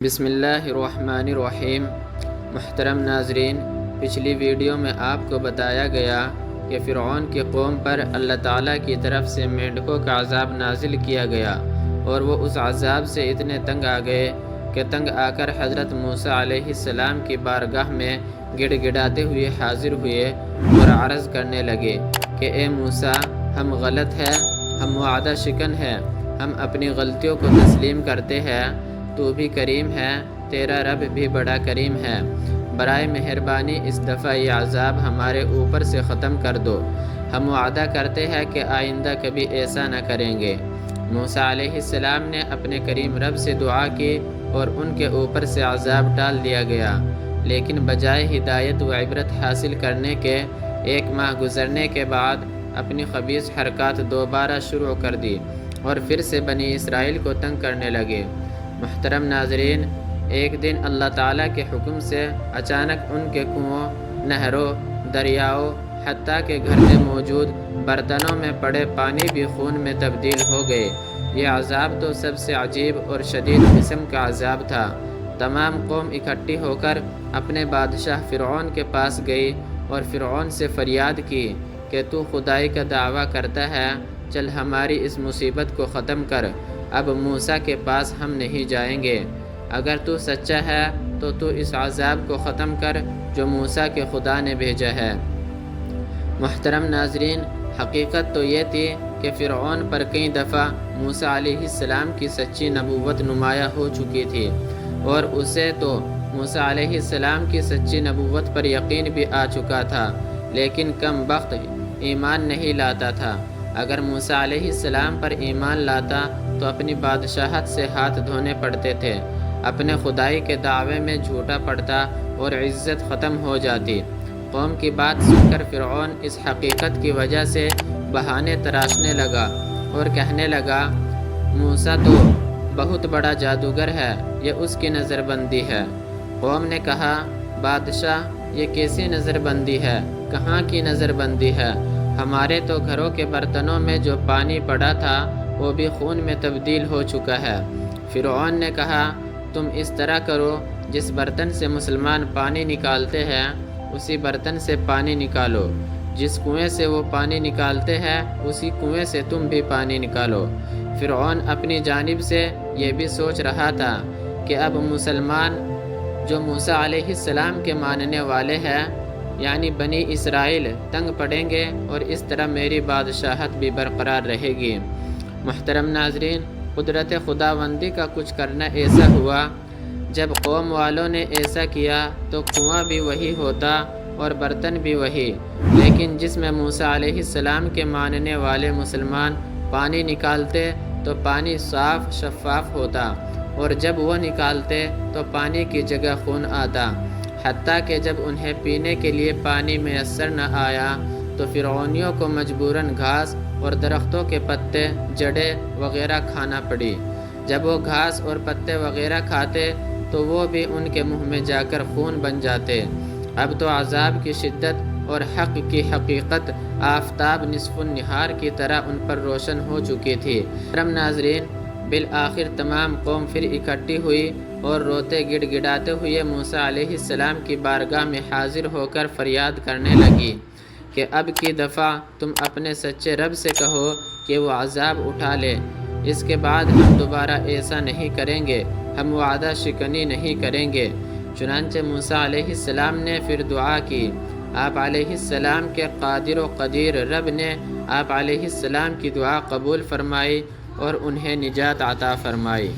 بسم اللہ الرحمن الرحیم۔ محترم ناظرین، پچھلی ویڈیو میں آپ کو بتایا گیا کہ فرعون کی قوم پر اللہ تعالیٰ کی طرف سے مینڈکوں کا عذاب نازل کیا گیا اور وہ اس عذاب سے اتنے تنگ آ گئے کہ تنگ آ کر حضرت موسیٰ علیہ السلام کی بارگاہ میں گڑ گڑاتے ہوئے حاضر ہوئے اور عرض کرنے لگے کہ اے موسیٰ، ہم غلط ہیں، ہم وعدہ شکن ہیں، ہم اپنی غلطیوں کو تسلیم کرتے ہیں، تو بھی کریم ہے، تیرا رب بھی بڑا کریم ہے، برائے مہربانی اس دفعہ یہ عذاب ہمارے اوپر سے ختم کر دو، ہم وعدہ کرتے ہیں کہ آئندہ کبھی ایسا نہ کریں گے۔ موسیٰ علیہ السلام نے اپنے کریم رب سے دعا کی اور ان کے اوپر سے عذاب ٹال دیا گیا، لیکن بجائے ہدایت و عبرت حاصل کرنے کے 1 ماہ گزرنے کے بعد اپنی خبیث حرکات دوبارہ شروع کر دی اور پھر سے بنی اسرائیل کو تنگ کرنے لگے۔ محترم ناظرین، ایک دن اللہ تعالیٰ کے حکم سے اچانک ان کے کنوؤں، نہروں، دریاؤں، حتیٰ کہ گھر میں موجود برتنوں میں پڑے پانی بھی خون میں تبدیل ہو گئے۔ یہ عذاب تو سب سے عجیب اور شدید قسم کا عذاب تھا۔ تمام قوم اکٹھی ہو کر اپنے بادشاہ فرعون کے پاس گئی اور فرعون سے فریاد کی کہ تو خدائی کا دعویٰ کرتا ہے، چل ہماری اس مصیبت کو ختم کر، اب موسیٰ کے پاس ہم نہیں جائیں گے۔ اگر تو سچا ہے تو اس عذاب کو ختم کر جو موسیٰ کے خدا نے بھیجا ہے۔ محترم ناظرین، حقیقت تو یہ تھی کہ فرعون پر کئی دفعہ موسیٰ علیہ السلام کی سچی نبوت نمایاں ہو چکی تھی اور اسے تو موسیٰ علیہ السلام کی سچی نبوت پر یقین بھی آ چکا تھا، لیکن کم بخت ایمان نہیں لاتا تھا۔ اگر موسیٰ علیہ السلام پر ایمان لاتا تو اپنی بادشاہت سے ہاتھ دھونے پڑتے تھے، اپنے خدائی کے دعوے میں جھوٹا پڑتا اور عزت ختم ہو جاتی۔ قوم کی بات سن کر فرعون اس حقیقت کی وجہ سے بہانے تراشنے لگا اور کہنے لگا، موسیٰ تو بہت بڑا جادوگر ہے، یہ اس کی نظر بندی ہے۔ قوم نے کہا، بادشاہ، یہ کیسی نظر بندی ہے؟ کہاں کی نظر بندی ہے؟ ہمارے تو گھروں کے برتنوں میں جو پانی پڑا تھا وہ بھی خون میں تبدیل ہو چکا ہے۔ فرعون نے کہا، تم اس طرح کرو، جس برتن سے مسلمان پانی نکالتے ہیں اسی برتن سے پانی نکالو، جس کنویں سے وہ پانی نکالتے ہیں اسی کنویں سے تم بھی پانی نکالو۔ فرعون اپنی جانب سے یہ بھی سوچ رہا تھا کہ اب مسلمان جو موسیٰ علیہ السلام کے ماننے والے ہیں یعنی بنی اسرائیل تنگ پڑیں گے اور اس طرح میری بادشاہت بھی برقرار رہے گی۔ محترم ناظرین، قدرت خداوندی کا کچھ کرنا ایسا ہوا، جب قوم والوں نے ایسا کیا تو کنواں بھی وہی ہوتا اور برتن بھی وہی، لیکن جس میں موسیٰ علیہ السلام کے ماننے والے مسلمان پانی نکالتے تو پانی صاف شفاف ہوتا اور جب وہ نکالتے تو پانی کی جگہ خون آتا، حتیٰ کہ جب انہیں پینے کے لیے پانی میسر نہ آیا تو فرعونیوں کو مجبوراً گھاس اور درختوں کے پتے، جڑیں وغیرہ کھانا پڑی۔ جب وہ گھاس اور پتے وغیرہ کھاتے تو وہ بھی ان کے منہ میں جا کر خون بن جاتے۔ اب تو عذاب کی شدت اور حق کی حقیقت آفتاب نصف النہار کی طرح ان پر روشن ہو چکی تھی۔ محترم ناظرین، بالآخر تمام قوم پھر اکٹھی ہوئی اور روتے گڑ گڑاتے ہوئے موسیٰ علیہ السلام کی بارگاہ میں حاضر ہو کر فریاد کرنے لگی کہ اب کی دفعہ تم اپنے سچے رب سے کہو کہ وہ عذاب اٹھا لے، اس کے بعد ہم دوبارہ ایسا نہیں کریں گے، ہم وعدہ شکنی نہیں کریں گے۔ چنانچہ موسیٰ علیہ السلام نے پھر دعا کی۔ آپ علیہ السلام کے قادر و قدیر رب نے آپ علیہ السلام کی دعا قبول فرمائی اور انہیں نجات عطا فرمائی۔